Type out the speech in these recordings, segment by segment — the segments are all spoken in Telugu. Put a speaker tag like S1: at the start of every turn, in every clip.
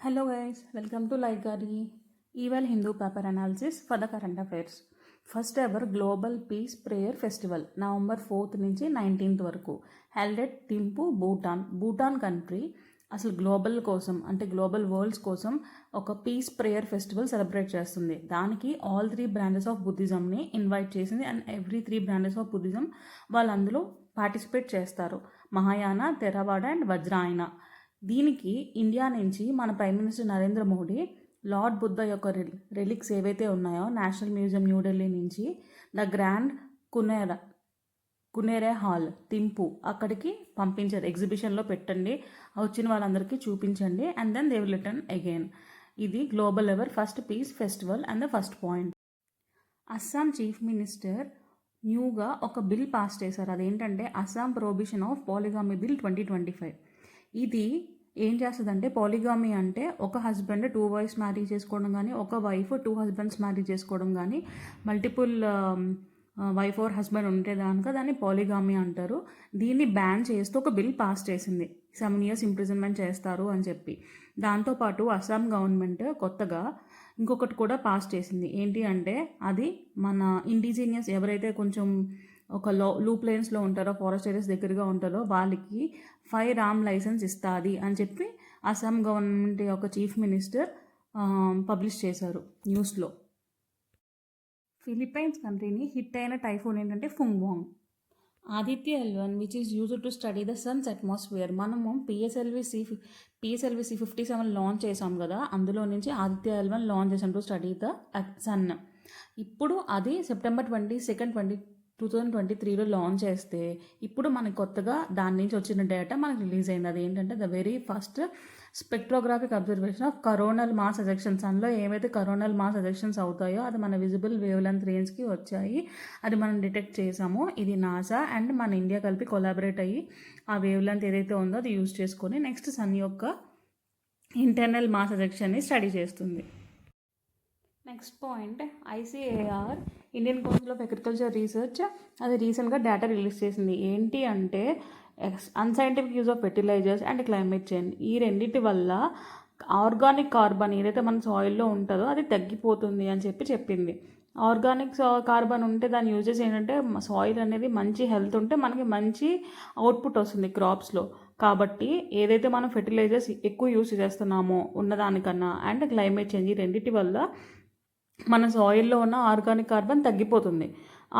S1: Hello guys, welcome to Like Gari, Eval Hindu paper analysis for the current affairs. First ever Global Peace Prayer Festival November 4th నుంచి 19th వరకు held at Thimphu, Bhutan country అసలు గ్లోబల్ కోసం అంటే గ్లోబల్ వరల్డ్స్ కోసం ఒక పీస్ ప్రేయర్ ఫెస్టివల్ సెలబ్రేట్ చేస్తుంది. దానికి ఆల్ 3 బ్రాంచెస్ ఆఫ్ బుద్ధిజంని ఇన్వైట్ చేసింది and every 3 branches of Buddhism వాళ్ళు అందులో పార్టిసిపేట్ చేస్తారు. మహాయాన, థెరవాడ అండ్ వజ్రాయన. దీనికి ఇండియా నుంచి మన prime minister Narendra Modi Lord Buddha యొక్క రెలిక్స్ ఏవైతే ఉన్నాయో నేషనల్ మ్యూజియం న్యూఢిల్లీ నుంచి the grand Kuenrey hall Thimphu అక్కడికి పంపించారు. ఎగ్జిబిషన్లో పెట్టండి, వచ్చిన వాళ్ళందరికీ చూపించండి and then they will return again. ఇది global ever first peace festival and the first point. Assam chief minister న్యూగా ఒక బిల్ పాస్ చేశారు. అదేంటంటే అస్సాం ప్రొహిబిషన్ ఆఫ్ పాలిగామీ బిల్ 2025. ఇది ఏం చేస్తుందంటే పాలిగామీ అంటే ఒక హస్బెండ్ 2 వైఫ్స్ మ్యారీ చేసుకోవడం కానీ, ఒక వైఫ్ 2 హస్బెండ్స్ మ్యారీ చేసుకోవడం కానీ, మల్టిపుల్ వైఫ్ ఆర్ హస్బెండ్ ఉంటే దానిక దాన్ని పాలిగామీ అంటారు. దీన్ని బ్యాన్ చేస్తూ ఒక బిల్ పాస్ చేసింది. 7 years ఇంప్రిజన్మెంట్ చేస్తారు అని చెప్పి. దాంతోపాటు అస్సాం గవర్నమెంట్ కొత్తగా ఇంకొకటి కూడా పాస్ చేసింది. ఏంటి అంటే అది మన ఇండిజినియస్ ఎవరైతే కొంచెం ఒక లూప్ లైన్స్లో ఉంటారో, ఫారెస్ట్ ఏరియాస్ దగ్గరగా ఉంటారో వాళ్ళకి ఫైర్ ఆర్మ్ లైసెన్స్ ఇస్తుంది అని చెప్పి అస్సాం గవర్నమెంట్ యొక్క చీఫ్ మినిస్టర్ పబ్లిష్ చేశారు న్యూస్లో. ఫిలిప్పైన్స్ కంట్రీని హిట్ అయిన టైఫోన్ ఏంటంటే Fungwong. Aditya L one which is used to study the sun's atmosphere. మనము పిఎస్ఎల్వి C57 లాంచ్ చేసాం కదా, అందులో నుంచి ఆదిత్య ఎల్1 లాంచ్ చేసాం టు స్టడీ ద సన్. ఇప్పుడు అది September 22, 2023లో లాంచ్ చేస్తే ఇప్పుడు మనకి కొత్తగా దాని నుంచి వచ్చిన డేటా మనకు రిలీజ్ అయింది. అది ఏంటంటే the very first spectrographic observation of coronal mass ejections. అందులో ఏవైతే కరోనల్ మాస్ ఎజెక్షన్స్ అవుతాయో అది మన విజిబుల్ వేవ్ లెంత్ రేంజ్కి వచ్చాయి. అది మనం డిటెక్ట్ చేసాము. ఇది నాసా అండ్ మన ఇండియా కలిపి కొలాబరేట్ అయ్యి ఆ వేవ్ లెంత్ ఏదైతే ఉందో అది యూజ్ చేసుకొని నెక్స్ట్ సన్ యొక్క ఇంటర్నల్ మాస్ ఎజెక్షన్ని స్టడీ చేస్తుంది. Next point ICAR Indian council of agriculture research అది రీసెంట్గా డేటా రిలీజ్ చేసింది. ఏంటి అంటే unscientific use of fertilisers and climate change, ఈ రెండింటి వల్ల ఆర్గానిక్ కార్బన్ ఏదైతే మన సాయిల్లో ఉంటుందో అది తగ్గిపోతుంది అని చెప్పింది. ఆర్గానిక్ కార్బన్ ఉంటే దాని యూజెస్ ఏంటంటే సాయిల్ అనేది మంచి హెల్త్ ఉంటే మనకి మంచి అవుట్పుట్ వస్తుంది క్రాప్స్లో. కాబట్టి ఏదైతే మనం ఫెర్టిలైజర్స్ ఎక్కువ యూజ్ చేస్తున్నామో ఉన్నదానికన్నా అండ్ క్లైమేట్ చేంజ్, ఈ రెండింటి వల్ల మన సాయిల్లో ఉన్న ఆర్గానిక్ కార్బన్ తగ్గిపోతుంది.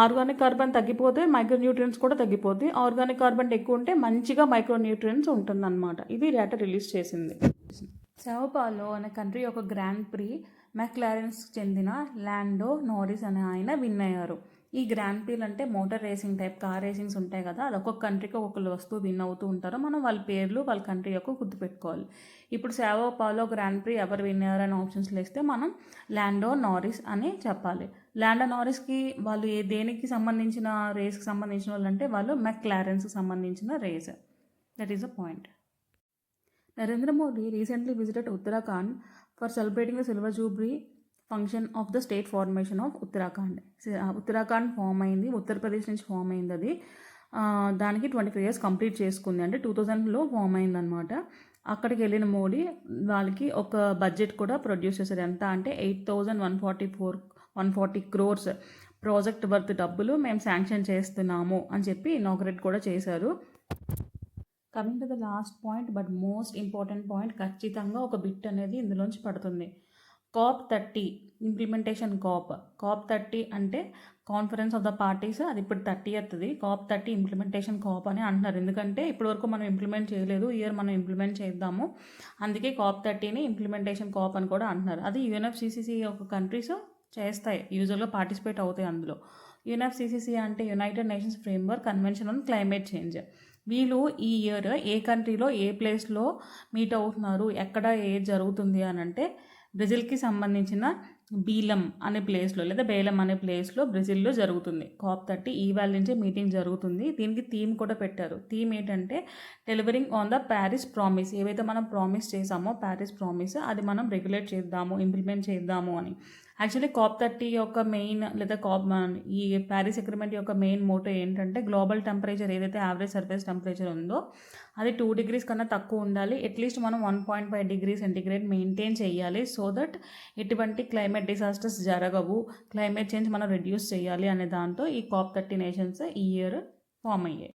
S1: ఆర్గానిక్ కార్బన్ తగ్గిపోతే మైక్రోన్యూట్రియన్స్ కూడా తగ్గిపోతుంది. ఆర్గానిక్ కార్బన్ ఎక్కువ ఉంటే మంచిగా మైక్రోన్యూట్రియన్స్ ఉంటుందన్నమాట. ఇది డేటా రిలీజ్ చేసింది. సౌపాలో అనే కంట్రీ యొక్క గ్రాండ్ ప్రీ మెక్లారెన్స్కి చెందిన లాండో నారిస్ అనే ఆయన విన్ అయ్యారు. ఈ గ్రాండ్ ప్రీలు అంటే motor racing type car racings ఉంటాయి కదా, అది ఒక్కొక్క కంట్రీకి ఒక్కొక్క వస్తువు విన్ అవుతూ ఉంటారు. మనం వాళ్ళ పేర్లు వాళ్ళ కంట్రీ యొక్క గుర్తుపెట్టుకోవాలి. ఇప్పుడు సావో పాలో గ్రాండ్ ప్రీ ఎవరు విన్ అయ్యారు అని ఆప్షన్స్లో ఇస్తే మనం లాండో నారిస్ అని చెప్పాలి. లాండో నారిస్కి వాళ్ళు దేనికి సంబంధించిన రేస్కి సంబంధించిన వాళ్ళు అంటే వాళ్ళు మెక్లారెన్స్కి సంబంధించిన race. That is the point. Narendra Modi recently visited Uttarakhand for celebrating the Silver Jubilee function of the state formation of Uttarakhand. Uttarakhand form అయింది, ఉత్తరప్రదేశ్ నుంచి ఫామ్ అయింది. అది దానికి 25 years కంప్లీట్ చేసుకుంది. అంటే 2000లో ఫామ్ అయిందనమాట. అక్కడికి వెళ్ళిన మోడీ వాళ్ళకి ఒక బడ్జెట్ కూడా ప్రొడ్యూస్ చేశారు. ఎంత అంటే 8,140 crores ప్రాజెక్ట్ వర్త్ డబ్బులు మేము శాంక్షన్ చేస్తున్నాము అని చెప్పి ఇనాగ్రేట్ కూడా చేశారు. Coming to the last point but most important point, ఖచ్చితంగా ఒక బిట్ అనేది ఇందులోంచి పడుతుంది. COP30 implementation. COP30 అంటే కాన్ఫరెన్స్ ఆఫ్ ద పార్టీస్, అది ఇప్పుడు 30th. COP30 ఇంప్లిమెంటేషన్ COP అని అంటున్నారు. ఎందుకంటే ఇప్పటివరకు మనం ఇంప్లిమెంట్ చేయలేదు, ఇయర్ మనం ఇంప్లిమెంట్ చేద్దాము, అందుకే COP30ని ఇంప్లిమెంటేషన్ COP అని కూడా అంటున్నారు. అది UNFCCC యొక్క కంట్రీస్ చేస్తాయి, యూజువల్గా పార్టిసిపేట్ అవుతాయి అందులో. UNFCCC అంటే United nations framework convention on climate change. వీళ్ళు ఈ ఇయర్ ఏ కంట్రీలో ఏ ప్లేస్లో మీట్ అవుతున్నారు, ఎక్కడ ఏది జరుగుతుంది అని అంటే బ్రెజిల్కి సంబంధించిన బీలం అనే ప్లేస్లో లేదా బేలం అనే ప్లేస్లో బ్రెజిల్లో జరుగుతుంది. COP30 ఈవేళ నుంచే మీటింగ్ జరుగుతుంది. దీనికి థీమ్ కూడా పెట్టారు. థీమ్ ఏంటంటే delivering on the Paris promise. ఏవైతే మనం ప్రామిస్ చేసామో ప్యారిస్ ప్రామిస్ అది మనం రెగ్యులేట్ చేద్దాము, ఇంప్లిమెంట్ చేద్దాము అని. యాక్చువల్లీ COP30 యొక్క మెయిన్ లేదా ఈ ప్యారిస్ అగ్రిమెంట్ యొక్క మెయిన్ మోటో ఏంటంటే గ్లోబల్ టెంపరేచర్ ఏదైతే యావరేజ్ సర్ఫేస్ టెంపరేచర్ ఉందో అది 2 degrees కన్నా తక్కువ ఉండాలి. అట్లీస్ట్ మనం 1.5 degrees సెంటిగ్రేడ్ మెయింటైన్ చేయాలి. సో దట్ ఎటువంటి క్లైమేట్ డిజాస్టర్స్ జరగవు, క్లైమేట్ చేంజ్ మనం రెడ్యూస్ చేయాలి అనే దాంతో ఈ COP30 నేషన్స్ ఈ ఇయర్ ఫామ్ అయ్యాయి.